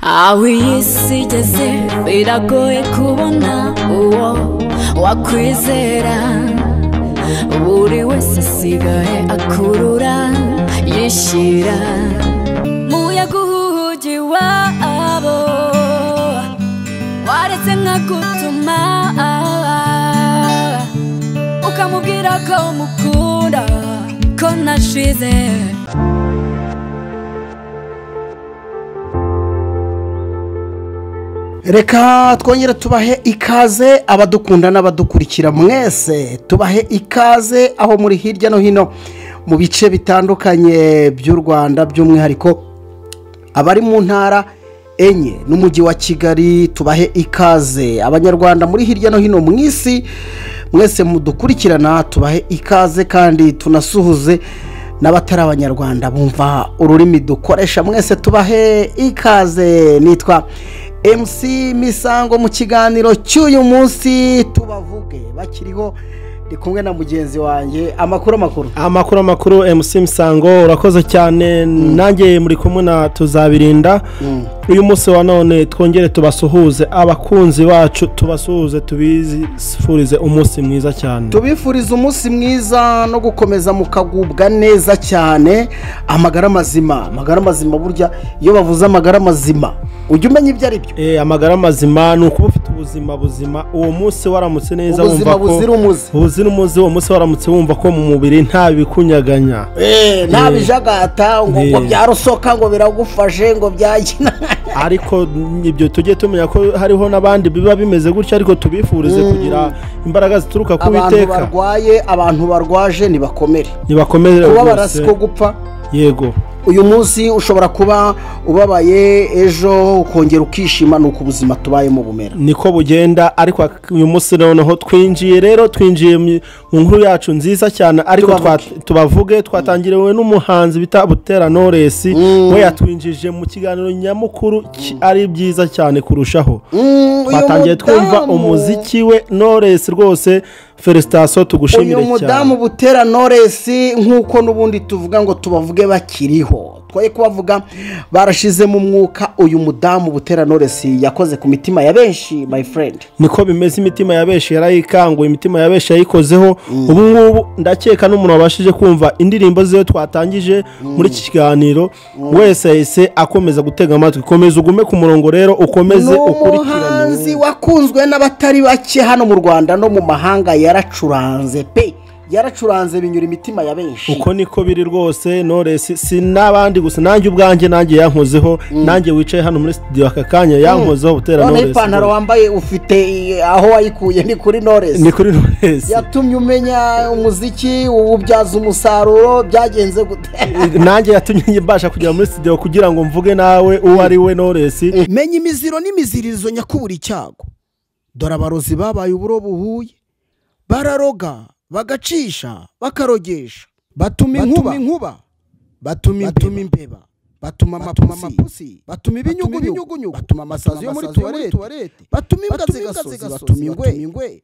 aho isi igeze biragoye kubona uwo wakwizera buri wese asigaye akurura yishyira muyaga uhugi wabo waretse nkagutuma ukamubwira ko mukunda ko nashize reka twongere tubahe ikaze abadukunda n'abadukurikira mwese tubahe ikaze aho muri hirya no hino mu bice bitandukanye by'u Rwanda by'umwihariko abari mu ntara enye n'umujyi wa Kigali tubahe ikaze abanyarwanda muri hirya no hino mu isi mwese mudukurikirana tubahe ikaze kandi tunasuhuze n'abatari abanyarwanda bumva ururimi dukoresha mwese tubahe ikaze. Nitwa MC Misango mu kiganiro cy'uyu munsi tubavuge bakiriho ndi kumwe na mugenzi wanjye amakuru MC Misango urakoze cyane nanjye muri kumwe na tuzabirinda uyu munsi wa none twongere tubasuhuze abakunzi bacu tubasuhuze tubifurize umunsi mwiza cyane tubifurize umunsi mwiza no gukomeza mukagubwa neza cyane amagara mazima burya iyo bavuze amagara mazima ujye umenya ibyo ari byo amagara mazima ni ukuba ufite ubuzima buzima uwo munsi waramutse neza wumva ko ubuzira umuze uwo munsi waramutse wumva ko mu mubiri nta bikunyaganya nta bijagata ngo byarusoka ngo biragufashe ngo byagina ariko ibyo tujye tumenya ko hariho n'abandi biba bimeze gutya ariko tubifurize kugira imbaraga zituruka ku biteka abantu barwaje nibakomere kuba barasiko gupfa yego uyu munsi ushobora kuba ubabaye ejo ukongera ukishima nuko ubuzima tubayemo bumera niko bugenda ariko uyu munsi noneho twinjiye mu nkuru yacu nziza cyane ariko tubavuge twatangiriwe n'umuhanzi bita Butera Knowless we yatwinjije mu kiganiro nyamukuru ari byiza cyane kurushaho twatangiye twumva umuziki we Knowless rwose felicitation tugushimire cyane uyu mudamu Butera Knowless nkuko nubundi tuvuga ngo tubavuge bakiriho twaye kubavuga barashize mu mwuka uyu mudamu Butera Knowless yakoze ku mitima ya benshi my friend niko bimeze imitima ya benshi yarayikanguye imitima ya benshi yayikozeho ubu ngubu ndakeka n'umuntu wabashije kumva indirimbo ziwe twatangije muri iki kiganiro wese yahise akomeza gutega amatwi komeza ugume ku murongo rero ukomeze ukurikirane umuhanzi wakunzwe n'abatari bake hano mu Rwanda no mu mahanga yaracuranze yaracuranze binyura imitima ya benshi uko niko biri rwose Knowless si n'abandi gusa nanjye ubwanjye nanjye yankozeho nanjye wicaye hano muri studio aka kanya yankozeho Butera Knowless none ipantaro wambaye ufite aho wayikuye ni kuri Knowless yatumye umenya umuziki ububyaza umusaruro byagenze gute nanjye yatumye mbasha kujya muri studio kugira ngo mvuge nawe uwo ari we Knowless menya imiziro n'imiziririzo nyakubura icyago dore abarozi babaye uburo buhuye bararoga bagacisha bakarogesha batuma inkuba batuma imbeba batuma amapusi batuma ibinyugunyugu batuma amasazi yo muri tuwarete batuma imbwa zigasozi batuma ingwe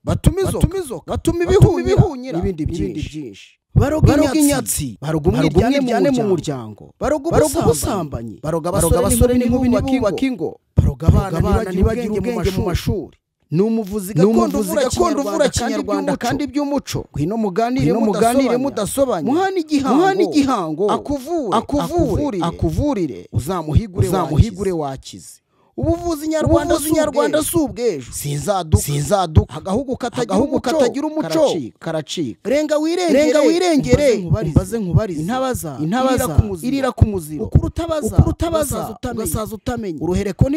batuma izo batuma ibihunyira n'ibindi byinshi baroga inyatsi baroga umwiryane mu muryango baroga ubusambanyi baroga abasore n'inkumi bakubaka ingo baroga abana ntibagire ubwenge mu mashuri ni umuvuzi gakondo uvura kinyarwanda kandi by'umuco ngwino muganire mudasobanye muhana igihango akuvurire uzamuhigure wakize ubuvuzi nyarwanda si ubwejo sinzaduka agahugu katagira umuco karacika renga wirengere mbaze nkubarize intabaza irira ku muziro ukurutabaza ugasaza utamenya uruhereko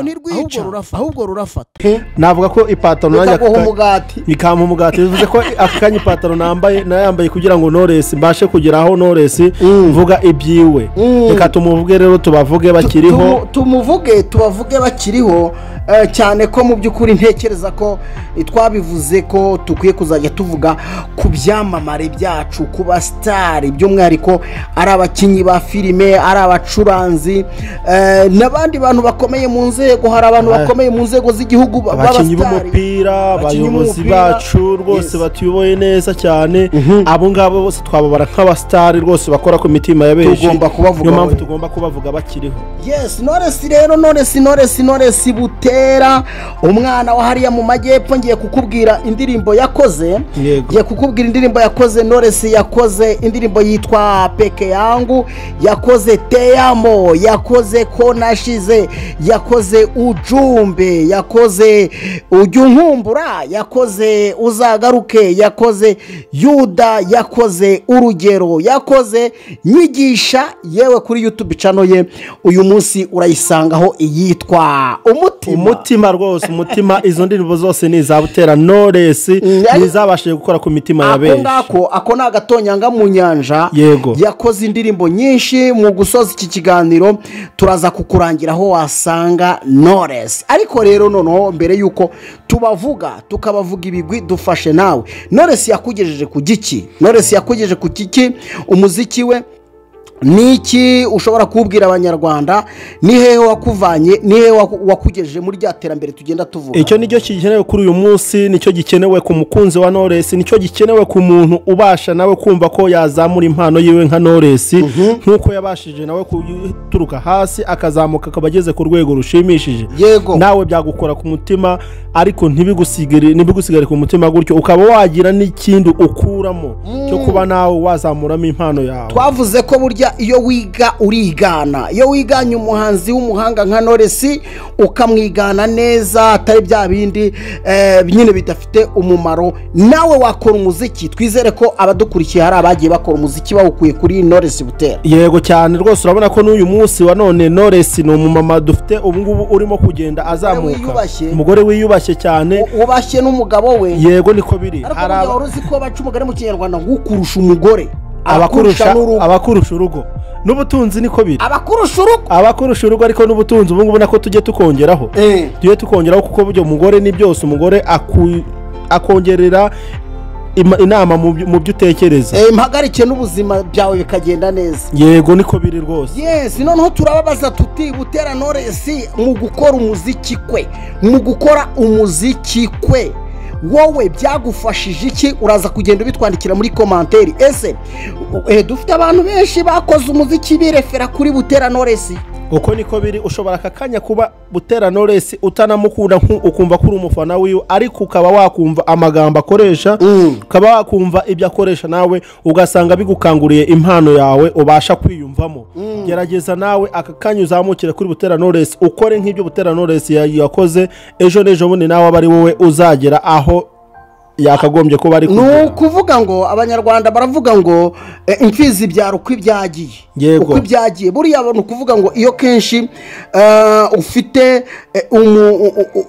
ntirwica ahubwo rurafata navuga ko ipataro nanjye bikampa umugati bivuze ko akanya ipataro nayambaye kugira ngo Knowless mbashe kugeraho Knowless mvuga ibyiwe reka tumuvuge rero tubavuge bakiriho tumuvuge tubavuge bakiriho cyane ko mu by'ukuri ntekereza ko twabivuze ko dukwiye kuzajya tuvuga ku byamamare byacu ku basitari by'umwihariko ari abakinnyi ba filime ari abacuranzi n'abandi bantu bakomeye mu nzego hari abantu bakomeye mu nzego z'igihugu abakinnyi b'umupira abayobozi bacu rwose batuyoboye neza cyane abo ngabo bose twababara nk'abasitari rwose bakora ku mitima ya benshi niyo mpamvu tugomba kubavuga bakiriho. Yes, Knowless rero Knowless Butera umwana wa hariya mu majyepfo ngiye kukubwira indirimbo yakoze Knowless yakoze indirimbo yitwa Peke Yangu, yakoze Teyamo, yakoze Konashize, yakoze Ujumbe, yakoze Ujyunkumbura, yakoze Uzagaruke, yakoze Yuda, yakoze Urugero, yakoze Nyigisha, yewe kuri YouTube channel ye uyu munsi urayisangaho iyitwa umutima rwose umutima. Izo ndirimbo zose ni za Butera Knowless nizabashije gukora ku mitima ya benshi. Ako ni agatonyanga mu nyanja yakoze indirimbo nyinshi. Mu gusoza iki kiganiro turaza kukurangira aho wasanga Knowless, ariko rero noneho mbere yuko tubavuga tukabavuga ibigwi dufashe nawe Knowless yakugejeje ku giki? Knowless yakugejeje ku kiki? Umuziki we niki ushobora kubwira abanyarwanda? Ni hehe wakuvanye? Ni hehe wakugejeje muri rya terambere tugenda tuvuga? Icyo nicyo gikenewe kuri uyu munsi, nicyo gikenewe ku mukunzi wa Knowless, nicyo gikenewe ku muntu ubasha nawe kumva ko yazamura impano yiwe nka Knowless nkuko yabashije nawe kuturuka hasi akazamuka akabageze ku rwego rushimishije. Nawe byagukora ku mutima, ariko ntibigusigare ku mutima gutyo, ukaba wagira n'ikindi ukuramo cyo kuba nawe wazamuramo impano yawe. Twavuze ko burya iyo wiga urigana, iyo wiganye umuhanzi w'umuhanga nka Knowless ukamwigana neza atari bya bindi nyine bidafite umumaro, nawe wakora umuziki. Twizere ko abadukurikiye hari abagiye bakora umuziki bawukuye kuri Knowless Butera. Yego cyane rwose, urabona ko n'uyu munsi wa none Knowless ni umumama dufite ubu ngubu urimo kugenda azamuka, umugore wiyubashye cyane, ubashye n'umugabo we. Yego niko biri. Ariko uruzi ko baca umugore mu Kinyarwanda ngukurusha umugore abakurusha urugo n'ubutunzi, niko biri. Abakurusha urugo ariko n'ubutunzi ubu ngubu nako tujye tukongeraho kuko buryo umugore ni byose. Umugore akongerera inama mu byo utekereza, impagarike n'ubuzima byawe bikagenda neza. Yego niko biri rwose. Yes, noneho turababaza tuti Butera Knowless mu gukora umuziki kwe wowe byagufashije iki? Uraza kugenda ubitwandikira muri komanteri. Ese dufite abantu benshi bakoze umuziki birefera kuri Butera Knowless. Uko niko biri. Ushobora akakanya kuba Butera Knowless utanamukunda ukumva kuri umufana wiwe, ariko ukaba wakumva amagambo akoresha, ukaba wakumva ibyo akoresha, nawe ugasanga bigukanguriye impano yawe ubasha kwiyumvamo. Gerageza nawe akakanya uzamukire kuri Butera Knowless, ukore nk'ibyo Butera Knowless yakoze. Ejo n'ejo bundi nawe aba ari wowe uzagera aho yakagombye kuba ari kugera. No kuvuga ngo abanyarwanda baravuga ngo imfizi byaro uko ibyagiye buriya abantu kuvuga ngo iyo kenshi ufite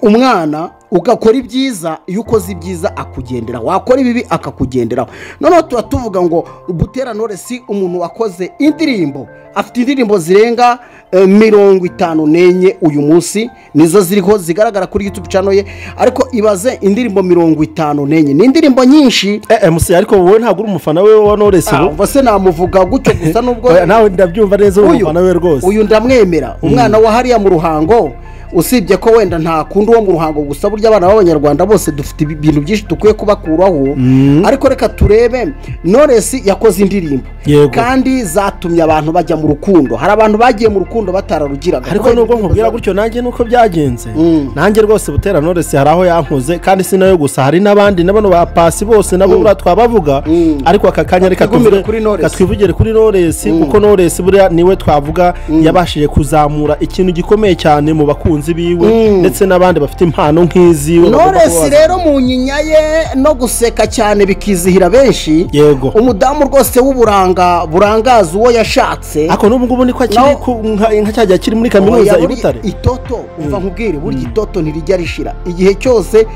umwana ugakora ibyiza, iyo ukoze ibyiza akugendera, wakora ibibi akakugenderaho. Noneho tuba tuvuga ngo Butera Knowless umuntu wakoze indirimbo, afite indirimbo zirenga 54 uyu munsi nizo ziriho zigaragara kuri YouTube channel ye, ariko ibaze indirimbo 54 ni indirimbo nyinshi. MC ariko wowe ntabwo uri umufana we wa Knowless ubu se namuvuga gutyo gusa nubwo nawe ndabyumva neza uri umufana we rwose. Uyu ndamwemera umwana wa hariya mu Ruhango, usibye ko wenda nta kundi wo mu Ruhango gusa, burya abana b'abanyarwanda bose dufite ibintu byinshi dukwiye kubakuraho. Ariko reka turebe Knowless yakoze indirimbo kandi zatumye abantu bajya mu rukundo. Hari abantu bagiye mu rukundo batararugiraga, ariko nubwo nkubwira gutyo nanjye nuko byagenze. Nanjye rwose Butera Knowless hari aho yankoze, kandi sinayo gusa, hari n'abandi n'abano ba Pasi bose nabo twabavuga. Ariko akakanya reka twivugire kuri Knowless, kuko Knowless buriya niwe twavuga yabashije kuzamura ikintu gikomeye cyane mu bakunzi biwe ndetse n'abandi bafite impano nk'iziwe. Knowless rero mu nyinya ye no guseka cyane bikizihira benshi. Umudamu rwose burangaza uwo yashatse. Ako n'ubu ngubu niko akiri nka cyajya kiri muri kaminuza y'Ibutare. Itoto umva nkubwire burya itoto ntirijya rishira, igihe cyose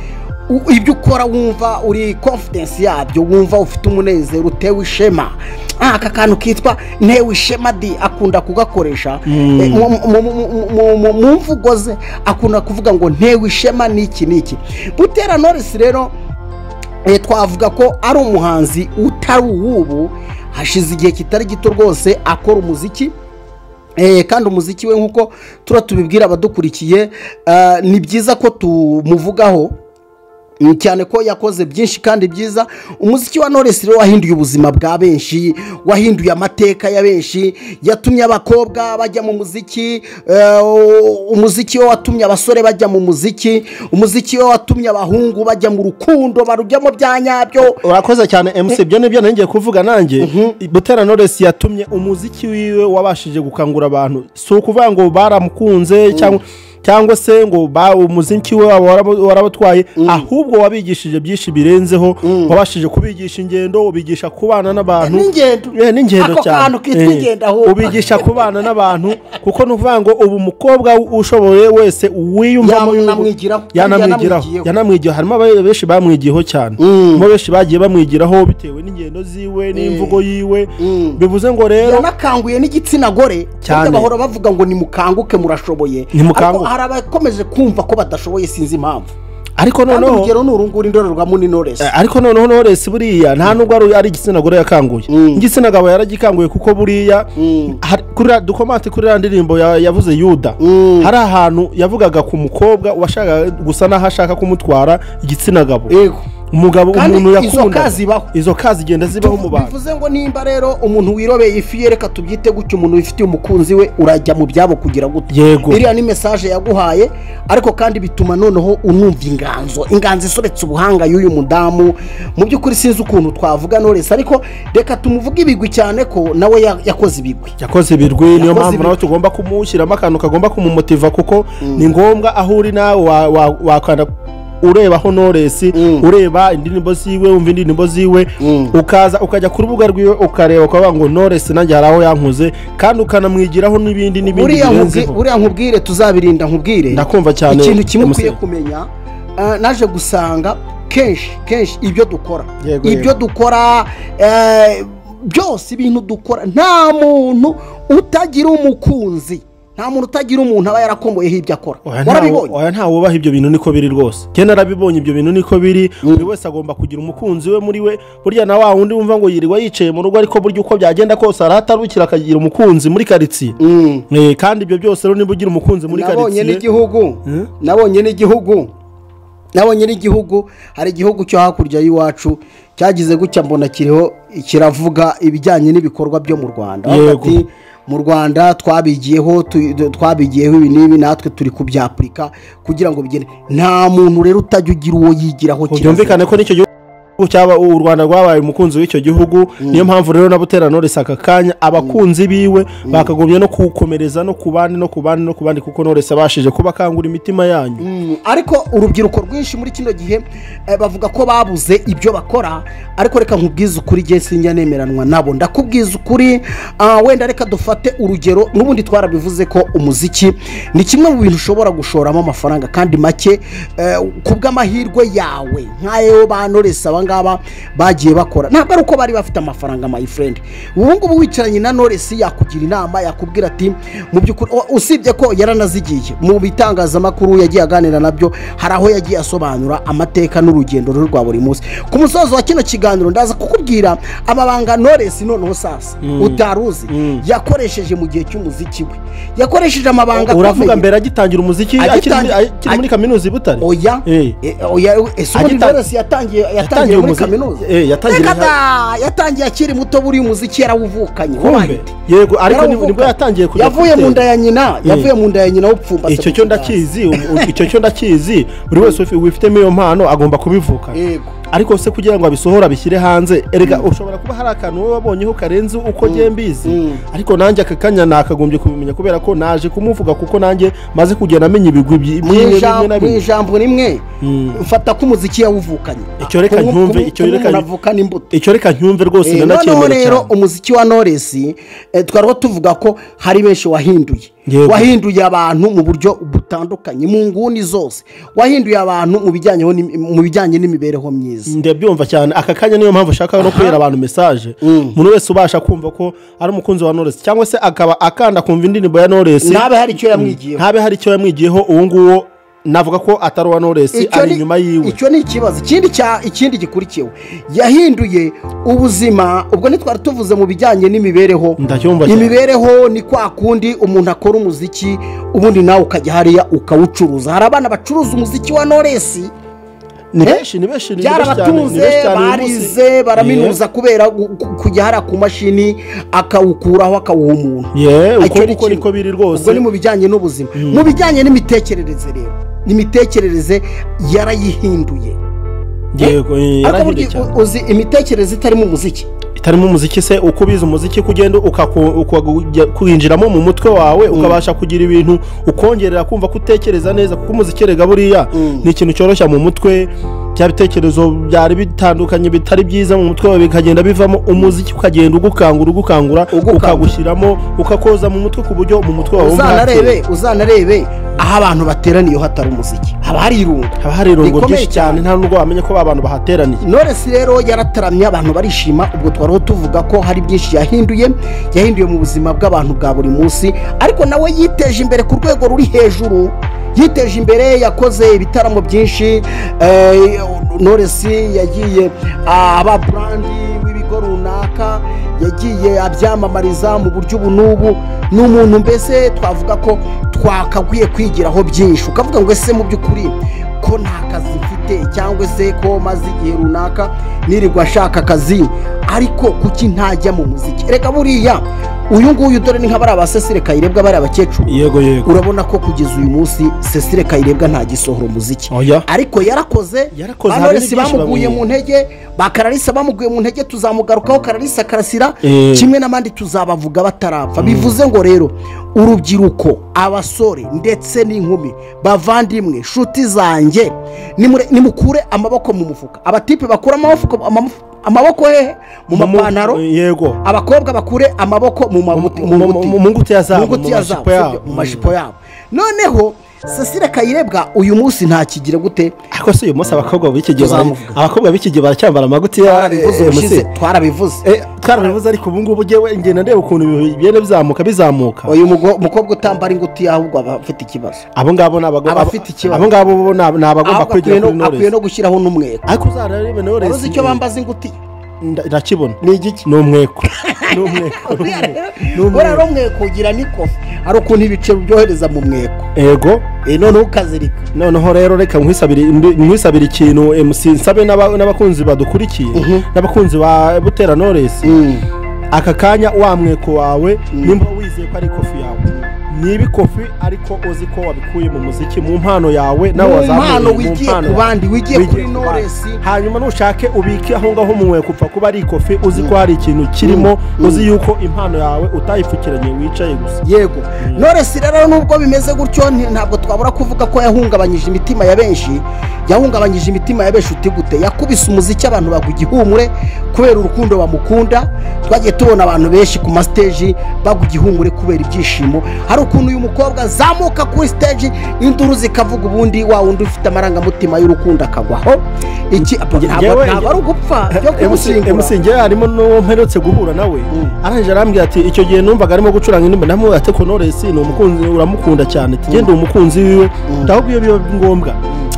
ibyo ukora wumva uri confidence yabyo, wumva ufite umunezero, utewe ishema. Aka kantu kitwa ntewe ishema akunda kugakoresha mu mvugo ze, akunda kuvuga ngo ntewe ishema n'iki. Butera Knowless rero twavuga ko ari umuhanzi utari uwubu, hashize igihe kitari gito rwose akora umuziki. Kandi umuziki we nk'uko tubibwira abadukurikiye, ni byiza ko tumuvugaho cyane ko yakoze byinshi kandi byiza. Umuziki wa Knowless rero wahinduye ubuzima bwa benshi, wahinduye amateka ya benshi, yatumye abakobwa bajya mu muziki, umuziki we watumye abasore bajya mu muziki, umuziki we watumye abahungu bajya mu rukundo barujyamo bya nyabyo. Urakoze cyane MC, ibyo nibyo nanjye kuvuga nanjye. Butera Knowless yatumye umuziki wiwe wabashije gukangura abantu, si ukuvuga ngo baramukunze cyangwa se ngo umuziki we warabatwaye, ahubwo wabigishije byinshi birenzeho. Wabashije kubigisha ingendo, ubigisha kubana n'abantu n'ingendo cyane, ubigisha kubana n'abantu, kuko nuvuga ngo ubu umukobwa ushoboye wese wiyumvamo yanamwigiraho. Harimo benshi bamwigiyeho cyane, mo benshi bagiye bamwigiraho bitewe n'ingendo ziwe n'imvugo yiwe. Bivuze ngo rero yanakanguye n'igitsina gore cyane, bahora bavuga ngo nimukanguke murashoboye, hari abakomeje kumva ko badashoboye, sinzi impamvu. Ariko noneho urugero n'urungura indorerwamo ni Knowless. Ariko noneho Knowless buriya nta nubwo ari igitsina gore yakanguye, igitsina gabo yaragikanguye, kuko buriya dukomante kuri ya ndirimbo yavuze Yuda, hari ahantu yavugaga ku mukobwa washaka gusa naho ashaka kumutwara igitsina gabo. Umugabo umuntu yakunda izo kazi igenda zibaho mu bantu. Bivuze ngo nimba rero umuntu wirobeye ifi yereka tubyite gutyo, umuntu wifitiye umukunzi we urajya mu byabo kugira gute. Iriya ni message yaguhaye, ariko kandi bituma noneho unumva inganzo isobetse ubuhanga y'uyu mudamu. Mu by'ukuri sinzi ukuntu twavuga Knowless, ariko reka tumuvuge ibigwi cyane ko nawe yakoze ibigwi. Niyo mpamvu nawe tugomba kumushyiramo akantu kagomba kumumotiva, kuko ni ngombwa aho uri nawe wakanda ureba Knowless, ureba indirimbo ziwe, umva indirimbo ziwe, ukaza ukajya ku rubuga rwiwe ukareba ukavuga ngo Knowless nanjye haraho yankuze, kandi ukanamwigiraho n'ibindi birenzeho. Buriya nkubwire, tuzabirinda nkubwire, ndakumva cyane. Ikintu kimwe ukwiye kumenya, naje gusanga kenshi ibyo dukora byose ibintu dukora, nta muntu utagira umukunzi, nta muntu utagira umuntu aba yarakomboyeho ibyo akora. Warabibonye? Nta wubaha ibyo bintu, niko biri rwose. Cyane narabibonye ibyo bintu niko biri. Buri wese agomba kugira umukunzi we muri we. Burya na wa wundi wumva ngo yirirwa yicaye mu rugo, ariko burya uko byagenda kose aratarukira akagira umukunzi muri quartier. Kandi ibyo byose rero niba ugira umukunzi muri quartier. Nabonye n'igihugu, hari igihugu cyo hakurya y'iwacu cyagize gutya mbona kiravuga ibijyanye n'ibikorwa byo mu Rwanda. Ati mu Rwanda twabigiyeho ibi n'ibi, natwe turi kubyapurika kugira ngo bigende. Nta muntu rero utajya ugira uwo yigiraho. Byumvikane ko nicyo cyaba u Rwanda rwabaye umukunzi w'icyo gihugu. Niyo mpamvu rero na Butera Knowless aka kanya abakunzi biwe bakagombye no kukomereza no kubandi, kuko Knowless abashije kubakangura imitima yanyu. Ariko urubyiruko rwinshi muri kino gihe bavuga ko babuze ibyo bakora, ariko reka nkubwize ukuri, gihe sinjya nemeranwa nabo. Ndakubwiza ukuri, wenda reka dufate urugero, n'ubundi twarabivuze ko umuziki ni kimwe mu bintu ushobora gushoramo amafaranga kandi make, kubw'amahirwe yawe, nk'ayo ba Knowless ngaba bagiye bakora. Ntabwo ari uko bari bafite amafaranga, my friend. Ubu ngubu wicaranye na Knowless yakugira inama, yakubwira ati mu by'ukuri, usibye ko yaranazigiye mu bitangazamakuru yagiye aganira nabyo, hari aho yagiye asobanura amateka n'urugendo rwa buri munsi. Ku musozo wa kino kiganiro ndaza kukubwira amabanga Knowless noneho sasa utaruzi yakoresheje mu gihe cy'umuziki we. Yakoresheje amabanga. Uravuga mbere agitangira umuziki akiri muri kaminuza i Butare? Oya, Knowless yatangiye muri kaminuza. Yatangiye akiri muto, buri umuziki yarawuvukanye. Yego, ariko nibwo yatangiye kujya. Yavuye mu nda ya nyina upfumbatse. Icyo cyo ndakizi, buri wese wifitemo iyo mpano agomba kubivuka. Yego. ariko se kugira ngo abisohora bishyire hanze erega ushobora kuba hari akantu wowe wabonyeho karenze uko mbizi ariko nanjye akakanya nakagombye kubimenya kubera ko naje kumuvuga kuko nanjye maze kugenda amenya ibigwi by'imwe na bimwe ijambo rimwe mfata ko umuziki yawuvukanye icyo reka ntumve icyo reka ntumve rwose nanacyemera cyane rero umuziki wa Knowless twarwo tuvuga ko hari benshi wahinduye abantu mu buryo butandukanye mu nguni zose wahinduye abantu mu bijyanye n'imibereho myiza. ndabyumva cyane aka kanya niyo mpamvu ushaka no kubera abantu message umuntu wese ubasha kumva ko ari umukunzi wa Knowless cyangwa se akaba akanda kumva indirimbo ya Knowless ntabe hari icyo yamwigiyeho uwo nguwo navuga ko atari wa Knowless ari inyuma yiwe. Icyo ni ikibazo. Ikindi gikurikiyeho yahinduye ubuzima. Ubwo nitwari tuvuze mu bijyanye n'imibereho. Imibereho ni kwa kundi umuntu akora umuziki ubundi nawe ukajya hariya ukawucuruza. Hari abana bacuruza umuziki wa Knowless ni benshi byarabatunze barize baraminuza kubera kujya hariya ku mashini akawukuraho akawuha umuntu. uko niko biri rwose. Ubwo ni mu bijyanye n'ubuzima. Mu bijyanye n'imitekerereze rero n'imitekerereze yarayihinduye. Yego yarahinduye cyane. Uzi imitekerereze itarimo umuziki se uko ubizi umuziki kugenda kwinjiramo mu mutwe wawe ukabasha kugira ibintu ukongerera kumva ko utekereza neza kuko umuziki rega buriya ni ikintu cyoroshya mu mutwe. Bya bitekerezo byari bitandukanye bitari byiza mu mutwe wawe bikagenda bivamo umuziki ukagenda ugukangura ukagushyiramo ukakoza mu mutwe ku buryo mu mutwe wawe uzanarebe aho abantu bateraniye hatari umuziki haba hari irungo ryinshi cyane nta nubwo wamenye ko abantu bahateraniye. Knowless rero yarataramye abantu barishima. Ubwo twariho tuvuga ko hari byinshi yahinduye mu buzima bw'abantu bwa buri munsi ariko nawe yiteje imbere ku rwego ruri hejuru. Yiteje imbere yakoze ibitaramo byinshi. Knowless yagiye aba brand w'ibigo runaka yagiye abyamamariza mu buryo ubu n'ubu. Ni umuntu mbese twavuga ko twakagwiye kwigiraho byinshi ukavuga ngo ese mu by'ukuri ko nta kazi mfite cyangwa se ko maze igihe runaka nirirwa ashaka akazi ariko kuki ntajya mu muziki. Reka buriya uyu nguyu dore ni nk'abari aba Cecile Kayirebwa bari abakecuru. Yego urabona ko kugeza uyu munsi Cecile Kayirebwa ntagisohora umuziki ariko yarakoze. Knowless bamuguye mu ntege Clarisse bamuguye mu ntege tuzamugarukaho. Clarisse Karasira kimwe n'abandi tuzabavuga batarapfa. Bivuze ngo rero urubyiruko abasore ndetse n'inkumi bavandimwe nshuti zanjye nimukure amaboko mu mufuka. Abatipe bakura amaboko hehe mu mapantaro. Yego abakobwa bakure amaboko mu ngutiya zabo mu majipo yabo. Noneho Cecile Kayirebwa uyu munsi ntakigire gute ariko se uyu munsi abakobwa b'iki gihe baracyambara amagutiya. Twarabivuze ariko ubu ngubu ugewe ngenda ndeba ukuntu bigenda bizamuka. Uyu mukobwa utambara ingutiya ahubwo aba afite ikibazo. Abo ngabo ni abagomba kwegera kuri Knowless. Akwiye no gushyiraho n'umweko. Ariko uzarebe Knowless uzi icyo bambaza ingutiya ndakibona ni igiki ni umweko uriya umweko ugira n'ikofi ari ukuntu ibice byohereza mu mweko. Ego noneho ukazirika. Noneho rero reka nkwisabire ikintu MC nsabe n'abakunzi badukurikiye n'abakunzi ba Butera Knowless aka kanya wa mweko wawe nimba wizeye ko ari kofi yawe niba kofi ariko uzi ko wabikuye mu muziki mu mpano yawe nawe wazamuye wigiye ku bandi wigiye kuri Knowless hanyuma nushake ubike aho ngaho mu mweko upfa kuba ari kofi uzi ko hari ikintu kirimo uzi yuko impano yawe utayipfukiranye wicaye gusa. Yego Knowless rero nubwo bimeze gutyo ntabwo twabura kuvuga ko yahungabanyije imitima ya benshi. Yahungabanyije imitima ya benshi uti gute yakubise umuziki abantu bagugihumure kubera urukundo bamukunda. Twagiye tubona abantu benshi ku stage bagugihumure kubera ibyishimo. Hari ukuntu uyu mukobwa zamuka kuri stage induru zikavuga ubundi wa wundi ufite amarangamutima y'urukundo akagwaho. Iki ntabwo ari ugupfa byo kumusingura. MC harimo no mperutse guhura nawe aranje arambwira ati icyo gihe numvaga arimo gucuranga indirimbo namwe ate ko Knowless ni umukunzi uramukunda cyane tugende umukunzi wiwe ndahubwo iyo biba ngombwa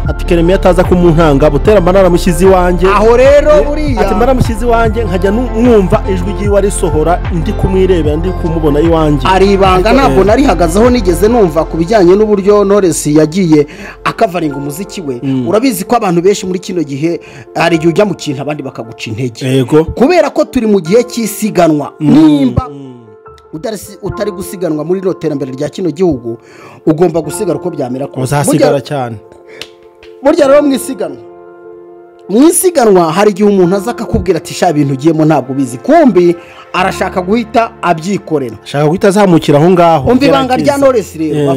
ati Keremi ataza kumuntanga Butera Manara mushyizi wanje aho rero buriya ati Manara mushyizi wanje nkajya numva ijwi giwe risohora ndi kumwirebera ndi kumubona iwanje ari ibanga ntabwo nari hagazeho nigeze numva kubijyanye n'uburyo Knowless yagiye akavaringa umuziki we. Urabizi ko abantu benshi muri kino gihe ari ujya mu kintu abandi bakaguca intege kubera ko turi mu gihe cy'isiganwa. Nimba utari gusiganwa muri ino terambere rya kino gihugu ugomba gusigara uko byamera ko uzasigara cyane. Burya rero mu isiganwa hari igihe umuntu aza akakubwira ati sha ibintu ugiyemo ntabwo bizi kumbi arashaka guhita abyikorera ashaka guhita azamukira aho ngaho. Umva ibanga rya Knowless rero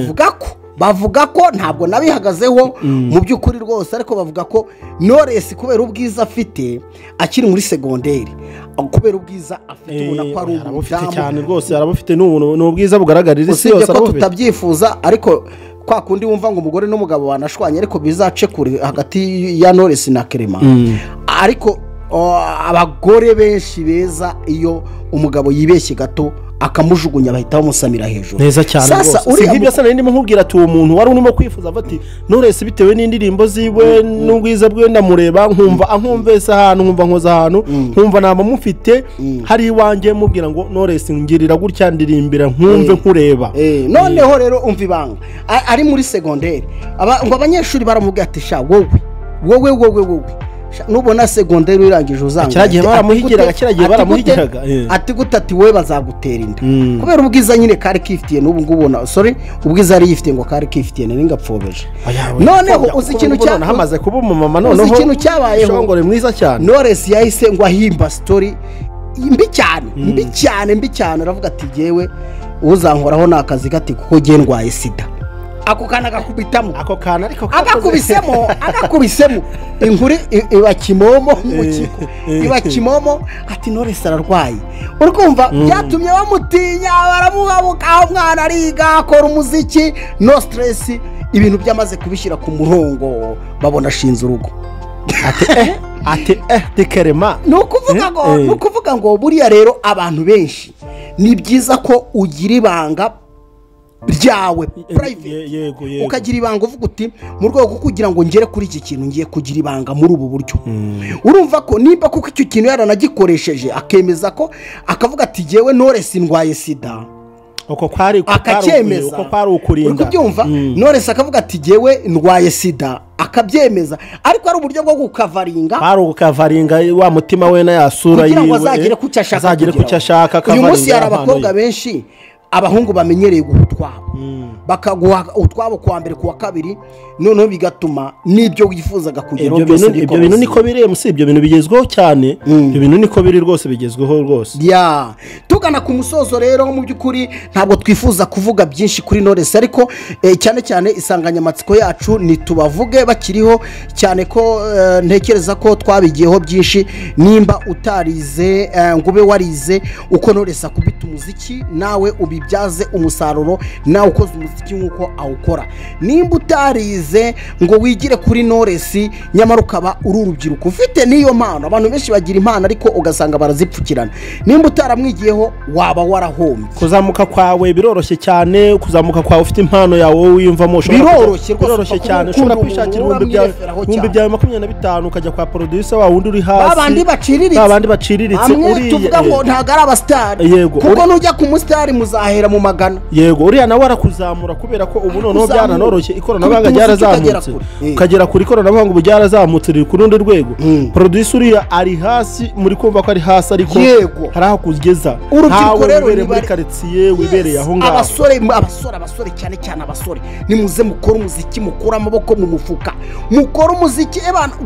bavuga ko ntabwo nabihagazeho mu by'ukuri rwose ariko bavuga ko Knowless kubera ubwiza afite akiri muri segonderi kubera ubwiza afite ubona ko ari umudamu cyane rwose arabufite n'ubwiza bugaragarira isi yose arabufite. Tutabyifuza ariko kwa kundi wumva ngo umugore n'umugabo banashwanye ariko bizace kure hagati ya Knowless na Clement ariko abagore benshi beza iyo umugabo yibeshye gato akamujugunya bahita bamusamira hejuru neza cyane rwose nk'ibyo sana ndimo nkubwira ati uwo muntu wari urimo kwifuza ati Knowless bitewe n'indirimbo ziwe n'ubwiza bwe ndamureba nkumva ankumvese ahantu nkumva nkoza ahantu nkumva naba mufite hari iwanjye mubwira ngo Knowless ngirira gutya ndirimbira nkumve nkureba noneho rero umva ibanga ari muri secondaire ngo abanyeshuri baramubwira ati sha wowe nubona secondaire irangije uzanga kiragiye baramuhigiraga ati gutati we bazagutera inda kubera ubwiza nyine kari kifitiye n'ubu ngubona sorry ubwiza ari yifitiye ngo kari kifitiye n'ingapfobeje noneho uzi ikintu cyane hamaze kuba umumama noneho uzi ikintu cyabayeho shongore mwiza cyane Knowless yahise ngo ahimba story mbi cyane aravuga ati jewe uzankoraho nakazi gati kuko giye ndwaye sida ako kana gakubitamo ako kana ariko agakubisemo inkuri iba kimomo mu kigo iba kimomo ati Knowless ararwaye urumva byatumye bamutinya baramuhabuka umwana ariga akora umuziki no stress ibintu byamaze kubishyira ku murongo babona ashinze urugo ati dekerema nukuvuga ngo buriya rero abantu benshi ni byiza ko ugira ibanga ryawe private ukagira ibanga uvuga uti mu rwego rwo kugira ngo ngere kuri iki kintu ngiye kugira ibanga muri ubu buryo urumva ko nimba kuko icyo kintu yaranagikoresheje akemeza ko akavuga ati jewe Knowless ndwaye sida uko kwari ukurinda kubyumva Knowless akavuga ati jewe ndwaye sida akabyemeza ariko ari uburyo bwo gukavaringa wa mutima we na yasura yiwe kugira ngo azagire kucyo ashaka uyu munsi hari abakobwa benshi abahungu bamenyereye guha utwabo bakaguha utwabo kuwa mbere kuwa kabiri noneho bigatuma n'ibyo wifuzaga kugeraho byose ibyo bintu niko biri ibyo bintu bigezweho cyane ibyo bintu niko biri rwose bigezweho rwose tugana ku musozo rero mu by'ukuri ntabwo twifuza kuvuga byinshi kuri Knowless ariko cyane cyane isanganyamatsiko yacu nitubavuge bakiriho cyane ko ntekereza ko twabigiyeho byinshi nimba utarize ngo ube warize uko Knowless akubita umuziki nawe ubibyaze umusaruro nawe ukoze umuziki nk'uko awukora nimba utarize ngo wigire kuri Knowless nyamara ukaba uri urubyiruko ufite n'iyo mpano abantu benshi bagira impano ariko ugasanga barazipfukirana nimba utaramwigiyeho waba warahombye kuzamuka kwawe biroroshye cyane kuzamuka kwawe ufite impano yawe wiyumvamo biroroshye cyane ushobora kwishakira ibihumbi byawe 25 ukajya kwa producer wa wundi uri hasi babandi baciriritse uriye tuvuga ngo ntago ari abastari kuko nujya ku mustari muzahera mu magana yego uriya nawe arakuzamura kubera ko ubu noneho byaranoroshye ikoranabuhanga ryarazamutse ukagera kuri ikoranabuhanga ubu ryarazamutse riri ku rundi rwego producer uriya ari hasi muri kumva ko ari hasi ariko hari aho kugeza urubyiruko rero muri quartier wibereye aho ngaho abasore cyane abasore nimuze mukora umuziki mukura amaboko mu mufuka mukora umuziki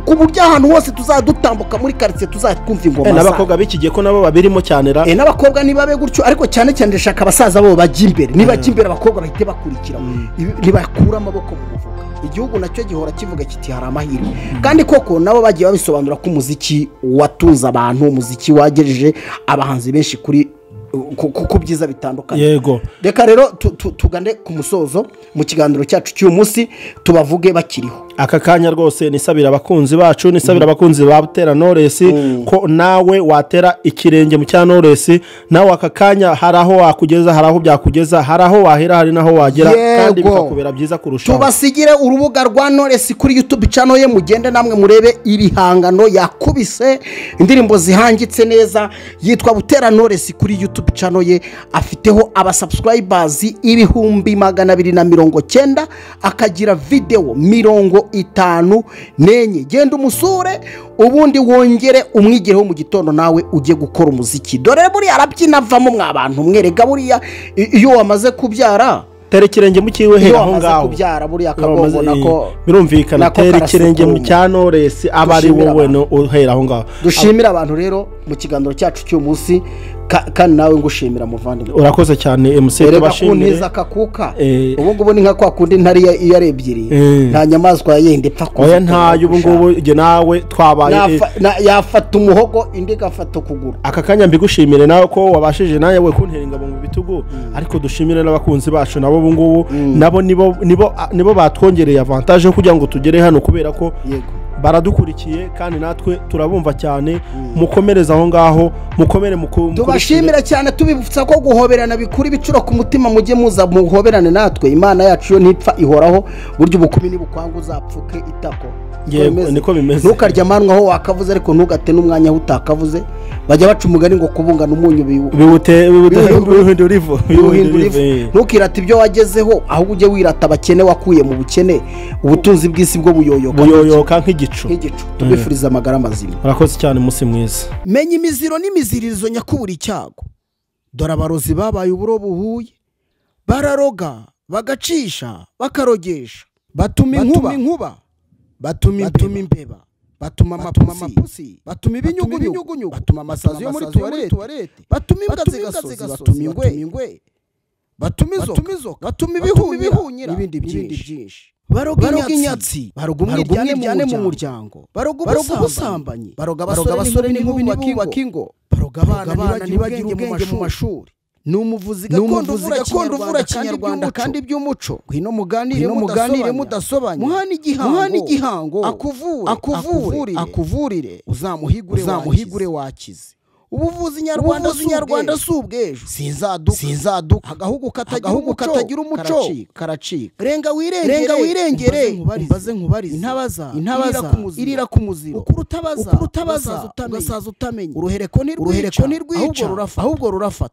ku buryo ahantu hose tuzadutambuka muri quartier tuzatwumva ingoma n'abakobwa bikigiye ko nabo babirimo cyane n'abakobwa nibabe gutyo ariko cyane ndashaka abasaza bo bajya imbere nibajya imbere abakobwa bahite bakurikira nibakura amaboko mu mufuka igihugu nacyo gihora kivuga kiti hari amahirwe kandi koko nabo bagiye babisobanura ko umuziki watunze abantu umuziki wagejeje abahanzi benshi kuri ku byiza bitandukanye yego reka rero tugane ku musozo mu kiganiro cyacu cy'uyu munsi tubavuge bakiriho aka kanya rwose nisabira abakunzi bacu nisabira abakunzi ba Butera Knowless ko nawe watera ikirenge mu cya Knowless nawe aka kanya hari aho wakugeza hari aho byakugeza hari aho wahera hari naho wagera kandi bikakubera byiza kurushaho tubasigire urubuga rwa Knowless kuri YouTube channel ye mugende namwe murebe ibihangano yakubise indirimbo zihangitse neza yitwa Butera Knowless kuri YouTube channel ye afiteho abasubscribers 290 akagira video 50 nenye genda umusure ubundi wongere umwigireho mu gitondo nawe ujye gukora umuziki dore buri arabyina avamo mwabantu mwerega buriya iyo wamaze kubyara tera ikirenge mu kiwe hera aho ngaho kubyara buri akagongo nako birumvikana tera ikirenge mu cya Knowless abari wowe no uhera aho ngaho dushimira abantu rero mu kiganiro cyacu cy'umunsi kandi nawe ngushimira muvandimwe. Urakoze cyane MC tubashimire. Kuntiza akakuka ubu ngubu ni nka kwa kundi ntari iyo ari ebyiri nta nyamaswa yindi ipfa kuza. Oya ntayo ubu ngubu je nawe twabaye yafata umuhogo indi gafata kugura. Aka kanya mbigushimire nawe ko wabashije nawe we kuntera ingabo mu bitugu ariko dushimire n'abakunzi bacu nabo ubu ngubu nabo nibo batwongereye avantage kugira ngo tugere hano kubera ko baradukurikiye kandi natwe turabumva cyane. Mukomereza aho ngaho mukomere tubashimira cyane tubibutsa ko guhoberana bikuri bicuro ku mutima mujye muza muhoberane natwe. Imana yacu yo ntipfa ihoraho buryo ubukumi n'ibukwangu uzapfuke itako. Yego niko bimeze. Ntukarya amanwa aho wakavuze ariko ntugate n'umwanya aho utakavuze. Bajya baca umugani ngo kubungana umunyu biwuhindura ivu. Ntukirata ibyo wagezeho ahubwo ujye wirata abakene wakuye mu bukene. Ubutunzi bw'isi bwo buyoyoka nk'igicu. Tubifuriza amagara mazima. Urakoze cyane umunsi mwiza. Menya imiziro n'imiziririzo nyakubura icyago. Dore abarozi babaye uburo buhuye. Bararoga bagacisha bakarogesha. Batuma inkuba batuma imbeba batuma amapusi batuma ibinyugunyugu batuma amasazi yo muri tuwarete batuma imbwa zigasozi batuma ingwe batuma izo batuma ibihunyira n'ibindi byinshi. Baroga inyatsi baroga umwiryane mu muryango baroga ubusambanyi baroga abasore n'inkumi bubaka ingo baroga abana ntibagire ubwenge mu mashuri. Numuvuzi gakondo uvura kinyarwanda kandi by'umuco. Ngwino muganire mudasobanya. Muhana igihango akuvurire uzamuhigure wakize. Ubuvuzi nyarwanda subwejo sinzaduka agahugu katagira umuco karacika. Renga wirengere mbaze nkubarize intabaza irira ku muziro ukuru utabaza ugasaza utamenya. Uruhereko nirwica ahubwo rurafata.